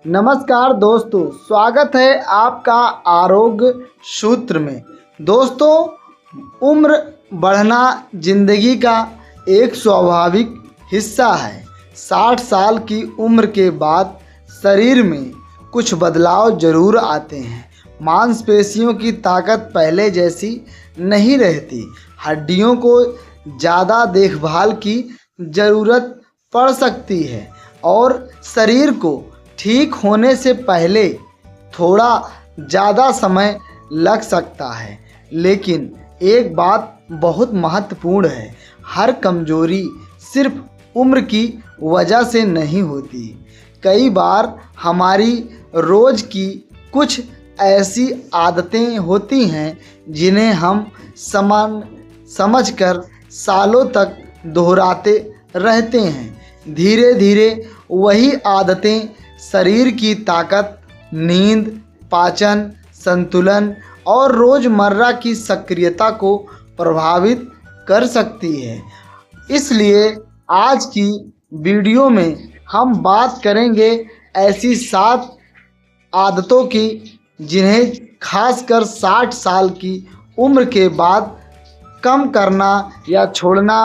नमस्कार दोस्तों, स्वागत है आपका आरोग्य सूत्र में। दोस्तों, उम्र बढ़ना जिंदगी का एक स्वाभाविक हिस्सा है। 60 साल की उम्र के बाद शरीर में कुछ बदलाव जरूर आते हैं। मांसपेशियों की ताकत पहले जैसी नहीं रहती, हड्डियों को ज़्यादा देखभाल की ज़रूरत पड़ सकती है और शरीर को ठीक होने से पहले थोड़ा ज़्यादा समय लग सकता है। लेकिन एक बात बहुत महत्वपूर्ण है, हर कमजोरी सिर्फ उम्र की वजह से नहीं होती। कई बार हमारी रोज़ की कुछ ऐसी आदतें होती हैं जिन्हें हम समझकर सालों तक दोहराते रहते हैं। धीरे धीरे वही आदतें शरीर की ताकत, नींद, पाचन, संतुलन और रोज़मर्रा की सक्रियता को प्रभावित कर सकती है। इसलिए आज की वीडियो में हम बात करेंगे ऐसी 7 आदतों की जिन्हें खासकर 60 साल की उम्र के बाद कम करना या छोड़ना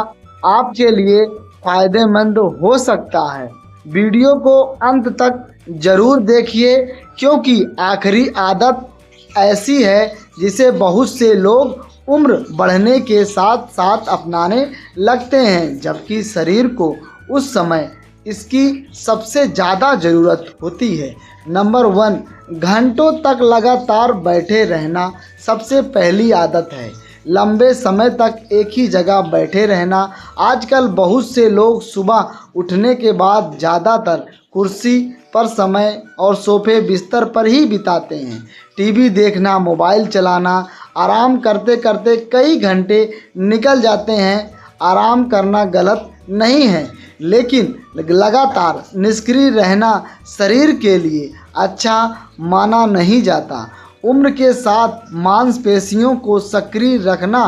आपके लिए फ़ायदेमंद हो सकता है। वीडियो को अंत तक ज़रूर देखिए, क्योंकि आखिरी आदत ऐसी है जिसे बहुत से लोग उम्र बढ़ने के साथ साथ अपनाने लगते हैं, जबकि शरीर को उस समय इसकी सबसे ज़्यादा ज़रूरत होती है। नंबर 1, घंटों तक लगातार बैठे रहना सबसे पहली आदत है। लंबे समय तक एक ही जगह बैठे रहना। आजकल बहुत से लोग सुबह उठने के बाद ज़्यादातर कुर्सी पर समय और सोफे बिस्तर पर ही बिताते हैं। टीवी देखना, मोबाइल चलाना, आराम करते करते कई घंटे निकल जाते हैं। आराम करना गलत नहीं है, लेकिन लगातार निष्क्रिय रहना शरीर के लिए अच्छा माना नहीं जाता। उम्र के साथ मांसपेशियों को सक्रिय रखना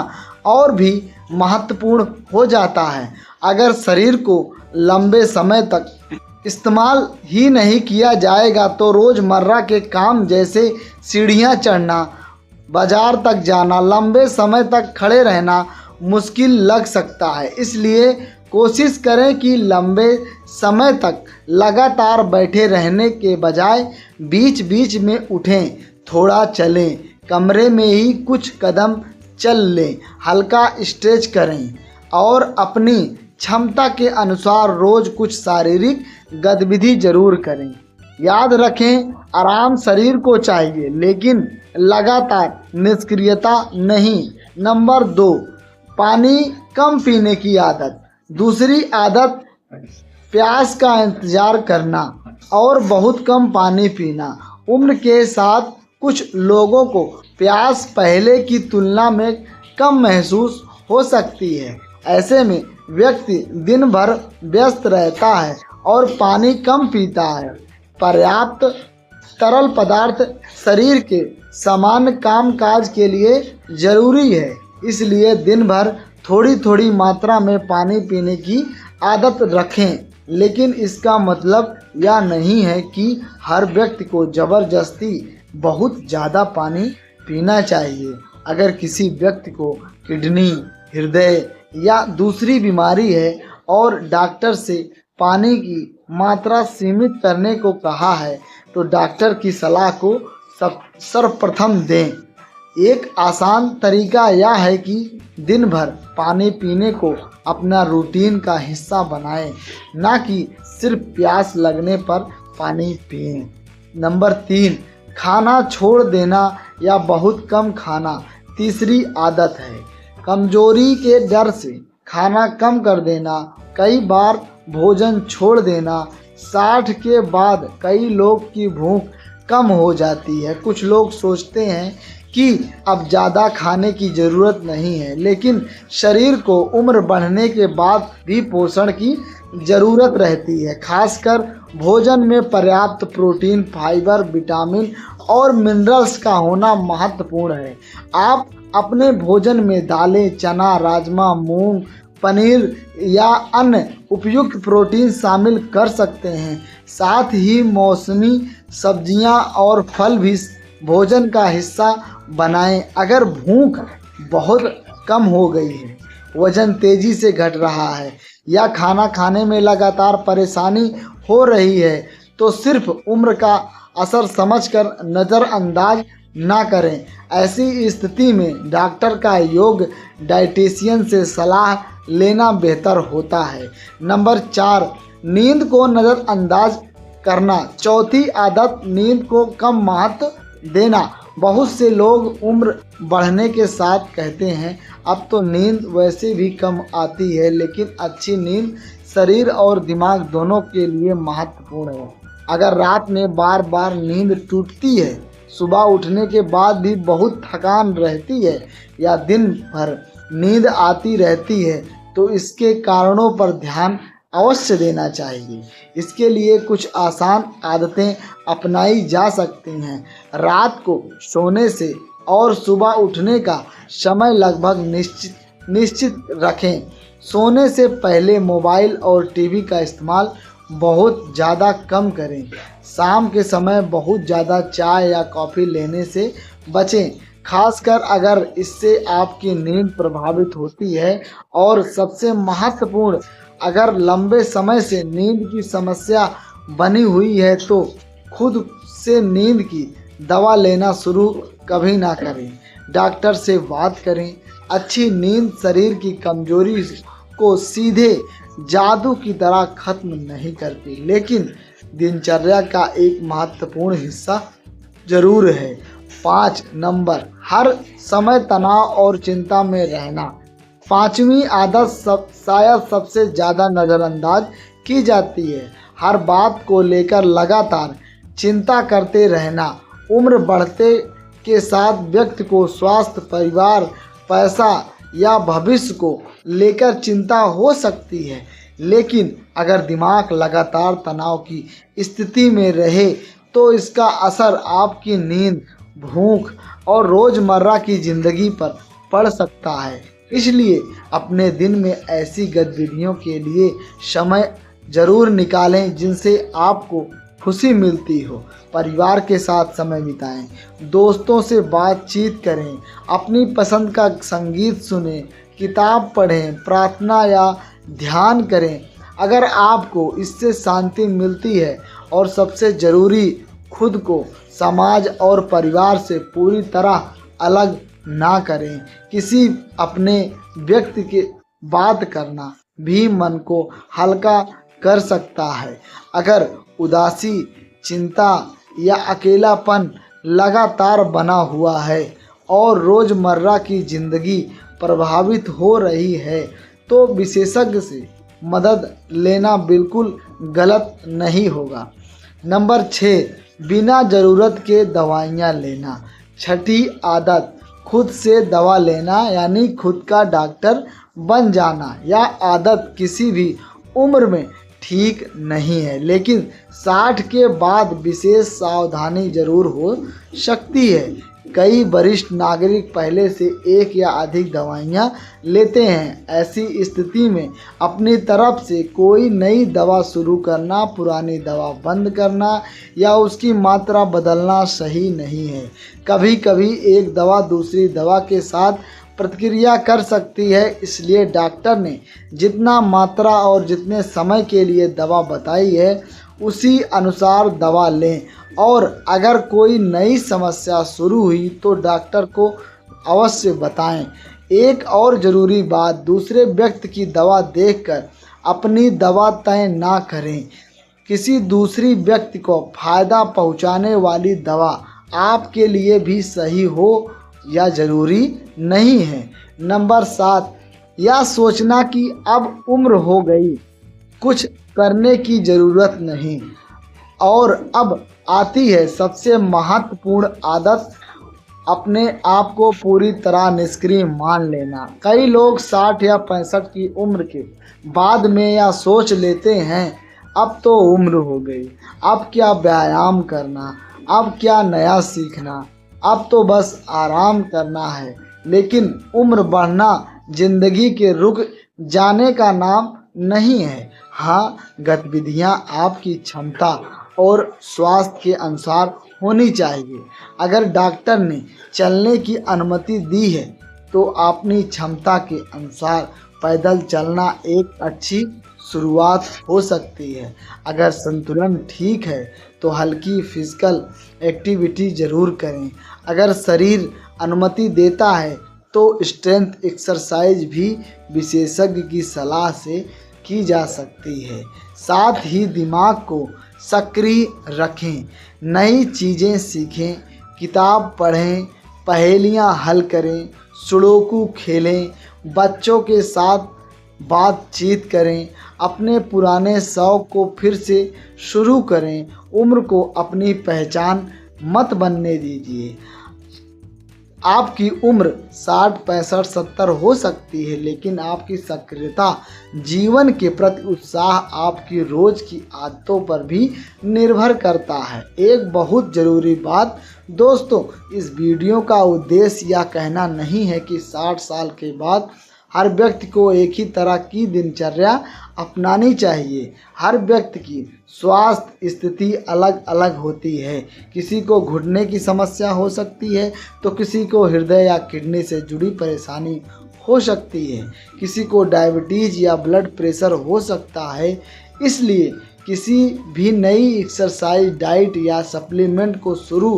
और भी महत्वपूर्ण हो जाता है। अगर शरीर को लंबे समय तक इस्तेमाल ही नहीं किया जाएगा तो रोज़मर्रा के काम जैसे सीढ़ियाँ चढ़ना, बाजार तक जाना, लंबे समय तक खड़े रहना मुश्किल लग सकता है। इसलिए कोशिश करें कि लंबे समय तक लगातार बैठे रहने के बजाय बीच बीच में उठें, थोड़ा चलें, कमरे में ही कुछ कदम चल लें, हल्का स्ट्रेच करें और अपनी क्षमता के अनुसार रोज़ कुछ शारीरिक गतिविधि जरूर करें। याद रखें, आराम शरीर को चाहिए, लेकिन लगातार निष्क्रियता नहीं। नंबर 2, पानी कम पीने की आदत। दूसरी आदत प्यास का इंतज़ार करना और बहुत कम पानी पीना। उम्र के साथ कुछ लोगों को प्यास पहले की तुलना में कम महसूस हो सकती है। ऐसे में व्यक्ति दिन भर व्यस्त रहता है और पानी कम पीता है। पर्याप्त तरल पदार्थ शरीर के सामान्य कामकाज के लिए ज़रूरी है, इसलिए दिन भर थोड़ी थोड़ी मात्रा में पानी पीने की आदत रखें। लेकिन इसका मतलब यह नहीं है कि हर व्यक्ति को ज़बरदस्ती बहुत ज़्यादा पानी पीना चाहिए। अगर किसी व्यक्ति को किडनी, हृदय या दूसरी बीमारी है और डॉक्टर से पानी की मात्रा सीमित करने को कहा है, तो डॉक्टर की सलाह को सर्वप्रथम दें। एक आसान तरीका यह है कि दिन भर पानी पीने को अपना रूटीन का हिस्सा बनाएं, ना कि सिर्फ प्यास लगने पर पानी पिएं। नंबर 3, खाना छोड़ देना या बहुत कम खाना तीसरी आदत है। कमजोरी के डर से खाना कम कर देना, कई बार भोजन छोड़ देना। 60 के बाद कई लोग की भूख कम हो जाती है। कुछ लोग सोचते हैं कि अब ज़्यादा खाने की ज़रूरत नहीं है, लेकिन शरीर को उम्र बढ़ने के बाद भी पोषण की ज़रूरत रहती है। खासकर भोजन में पर्याप्त प्रोटीन, फाइबर, विटामिन और मिनरल्स का होना महत्वपूर्ण है। आप अपने भोजन में दालें, चना, राजमा, मूंग, पनीर या अन्य उपयुक्त प्रोटीन शामिल कर सकते हैं। साथ ही मौसमी सब्जियां और फल भी भोजन का हिस्सा बनाएं। अगर भूख बहुत कम हो गई है, वजन तेजी से घट रहा है या खाना खाने में लगातार परेशानी हो रही है, तो सिर्फ उम्र का असर समझकर नज़रअंदाज ना करें। ऐसी स्थिति में डॉक्टर का योग डाइटिशियन से सलाह लेना बेहतर होता है। नंबर 4, नींद को नज़रअंदाज करना। चौथी आदत, नींद को कम महत्व देना। बहुत से लोग उम्र बढ़ने के साथ कहते हैं अब तो नींद वैसे भी कम आती है, लेकिन अच्छी नींद शरीर और दिमाग दोनों के लिए महत्वपूर्ण है। अगर रात में बार बार नींद टूटती है, सुबह उठने के बाद भी बहुत थकान रहती है या दिन भर नींद आती रहती है, तो इसके कारणों पर ध्यान अवश्य देना चाहिए। इसके लिए कुछ आसान आदतें अपनाई जा सकती हैं। रात को सोने से और सुबह उठने का समय लगभग निश्चित रखें। सोने से पहले मोबाइल और टीवी का इस्तेमाल बहुत ज़्यादा कम करें। शाम के समय बहुत ज़्यादा चाय या कॉफ़ी लेने से बचें, खासकर अगर इससे आपकी नींद प्रभावित होती है। और सबसे महत्वपूर्ण, अगर लंबे समय से नींद की समस्या बनी हुई है तो खुद से नींद की दवा लेना शुरू कभी ना करें। डॉक्टर से बात करें। अच्छी नींद शरीर की कमजोरी को सीधे जादू की तरह खत्म नहीं करती, लेकिन दिनचर्या का एक महत्वपूर्ण हिस्सा जरूर है। 5 नंबर, हर समय तनाव और चिंता में रहना। 5वीं आदत शायद सबसे ज़्यादा नज़रअंदाज की जाती है। हर बात को लेकर लगातार चिंता करते रहना। उम्र बढ़ते के साथ व्यक्ति को स्वास्थ्य, परिवार, पैसा या भविष्य को लेकर चिंता हो सकती है, लेकिन अगर दिमाग लगातार तनाव की स्थिति में रहे तो इसका असर आपकी नींद, भूख और रोज़मर्रा की ज़िंदगी पर पड़ सकता है। इसलिए अपने दिन में ऐसी गतिविधियों के लिए समय ज़रूर निकालें जिनसे आपको खुशी मिलती हो। परिवार के साथ समय बिताएं, दोस्तों से बातचीत करें, अपनी पसंद का संगीत सुनें, किताब पढ़ें, प्रार्थना या ध्यान करें अगर आपको इससे शांति मिलती है। और सबसे ज़रूरी, खुद को समाज और परिवार से पूरी तरह अलग ना करें। किसी अपने व्यक्ति के बात करना भी मन को हल्का कर सकता है। अगर उदासी, चिंता या अकेलापन लगातार बना हुआ है और रोज़मर्रा की ज़िंदगी प्रभावित हो रही है, तो विशेषज्ञ से मदद लेना बिल्कुल गलत नहीं होगा। नंबर 6, बिना ज़रूरत के दवाइयाँ लेना। 6ठी आदत, खुद से दवा लेना यानी खुद का डॉक्टर बन जाना। यह आदत किसी भी उम्र में ठीक नहीं है, लेकिन 60 के बाद विशेष सावधानी जरूर हो सकती है। कई वरिष्ठ नागरिक पहले से एक या अधिक दवाइयाँ लेते हैं। ऐसी स्थिति में अपनी तरफ से कोई नई दवा शुरू करना, पुरानी दवा बंद करना या उसकी मात्रा बदलना सही नहीं है। कभी कभी एक दवा दूसरी दवा के साथ प्रतिक्रिया कर सकती है, इसलिए डॉक्टर ने जितना मात्रा और जितने समय के लिए दवा बताई है उसी अनुसार दवा लें। और अगर कोई नई समस्या शुरू हुई तो डॉक्टर को अवश्य बताएं। एक और ज़रूरी बात, दूसरे व्यक्ति की दवा देखकर अपनी दवा तय ना करें। किसी दूसरी व्यक्ति को फ़ायदा पहुंचाने वाली दवा आपके लिए भी सही हो या ज़रूरी नहीं है। नंबर 7, यह सोचना कि अब उम्र हो गई, कुछ करने की ज़रूरत नहीं। और अब आती है सबसे महत्वपूर्ण आदत, अपने आप को पूरी तरह निष्क्रिय मान लेना। कई लोग 60 या 65 की उम्र के बाद में यह सोच लेते हैं अब तो उम्र हो गई, अब क्या व्यायाम करना, अब क्या नया सीखना, अब तो बस आराम करना है। लेकिन उम्र बढ़ना ज़िंदगी के रुक जाने का नाम नहीं है। हाँ, गतिविधियाँ आपकी क्षमता और स्वास्थ्य के अनुसार होनी चाहिए। अगर डॉक्टर ने चलने की अनुमति दी है तो अपनी क्षमता के अनुसार पैदल चलना एक अच्छी शुरुआत हो सकती है। अगर संतुलन ठीक है तो हल्की फिजिकल एक्टिविटी ज़रूर करें। अगर शरीर अनुमति देता है तो स्ट्रेंथ एक्सरसाइज भी विशेषज्ञ की सलाह से की जा सकती है। साथ ही दिमाग को सक्रिय रखें, नई चीज़ें सीखें, किताब पढ़ें, पहेलियाँ हल करें, सुडोकू खेलें, बच्चों के साथ बातचीत करें, अपने पुराने शौक को फिर से शुरू करें। उम्र को अपनी पहचान मत बनने दीजिए। आपकी उम्र 60, 65, 70 हो सकती है, लेकिन आपकी सक्रियता, जीवन के प्रति उत्साह आपकी रोज़ की आदतों पर भी निर्भर करता है। एक बहुत ज़रूरी बात दोस्तों, इस वीडियो का उद्देश्य यह कहना नहीं है कि 60 साल के बाद हर व्यक्ति को एक ही तरह की दिनचर्या अपनानी चाहिए। हर व्यक्ति की स्वास्थ्य स्थिति अलग अलग होती है। किसी को घुटने की समस्या हो सकती है तो किसी को हृदय या किडनी से जुड़ी परेशानी हो सकती है, किसी को डायबिटीज़ या ब्लड प्रेशर हो सकता है। इसलिए किसी भी नई एक्सरसाइज, डाइट या सप्लीमेंट को शुरू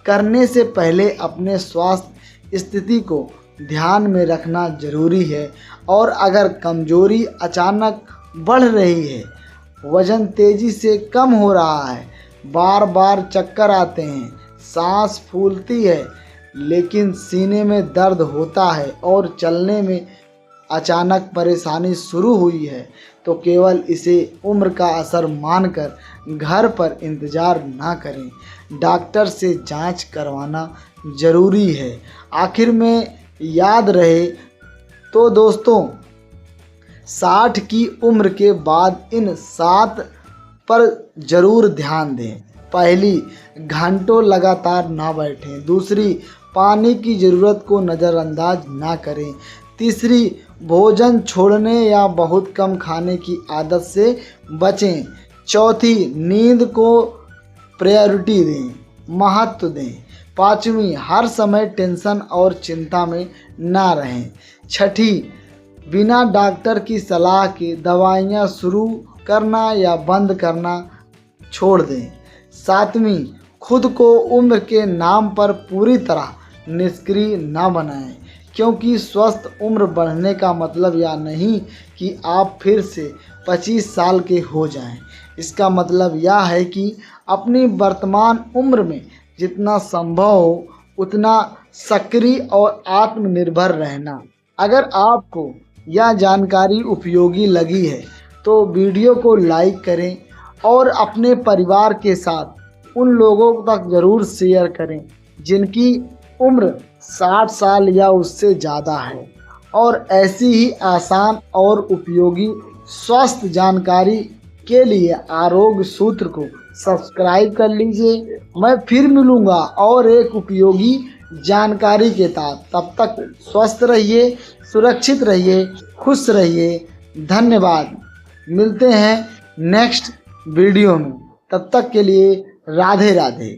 करने से पहले अपने स्वास्थ्य स्थिति को ध्यान में रखना जरूरी है। और अगर कमजोरी अचानक बढ़ रही है, वजन तेजी से कम हो रहा है, बार बार चक्कर आते हैं, सांस फूलती है लेकिन सीने में दर्द होता है और चलने में अचानक परेशानी शुरू हुई है, तो केवल इसे उम्र का असर मानकर घर पर इंतज़ार ना करें। डॉक्टर से जांच करवाना ज़रूरी है। आखिर में याद रहे तो दोस्तों, 60 की उम्र के बाद इन 7 पर ज़रूर ध्यान दें। पहली, घंटों लगातार ना बैठें। दूसरी, पानी की ज़रूरत को नज़रअंदाज ना करें। तीसरी, भोजन छोड़ने या बहुत कम खाने की आदत से बचें। चौथी, नींद को प्रायोरिटी दें, महत्व दें। पाँचवीं, हर समय टेंशन और चिंता में ना रहें। छठी, बिना डॉक्टर की सलाह के दवाइयाँ शुरू करना या बंद करना छोड़ दें। सातवीं, खुद को उम्र के नाम पर पूरी तरह निष्क्रिय ना बनाएं, क्योंकि स्वस्थ उम्र बढ़ने का मतलब यह नहीं कि आप फिर से 25 साल के हो जाएं। इसका मतलब यह है कि अपनी वर्तमान उम्र में जितना संभव हो उतना सक्रिय और आत्मनिर्भर रहना। अगर आपको यह जानकारी उपयोगी लगी है तो वीडियो को लाइक करें और अपने परिवार के साथ उन लोगों तक ज़रूर शेयर करें जिनकी उम्र 60 साल या उससे ज़्यादा है। और ऐसी ही आसान और उपयोगी स्वास्थ्य जानकारी के लिए आरोग्य सूत्र को सब्सक्राइब कर लीजिए। मैं फिर मिलूँगा और एक उपयोगी जानकारी के साथ। तब तक स्वस्थ रहिए, सुरक्षित रहिए, खुश रहिए। धन्यवाद। मिलते हैं नेक्स्ट वीडियो में। तब तक के लिए राधे राधे।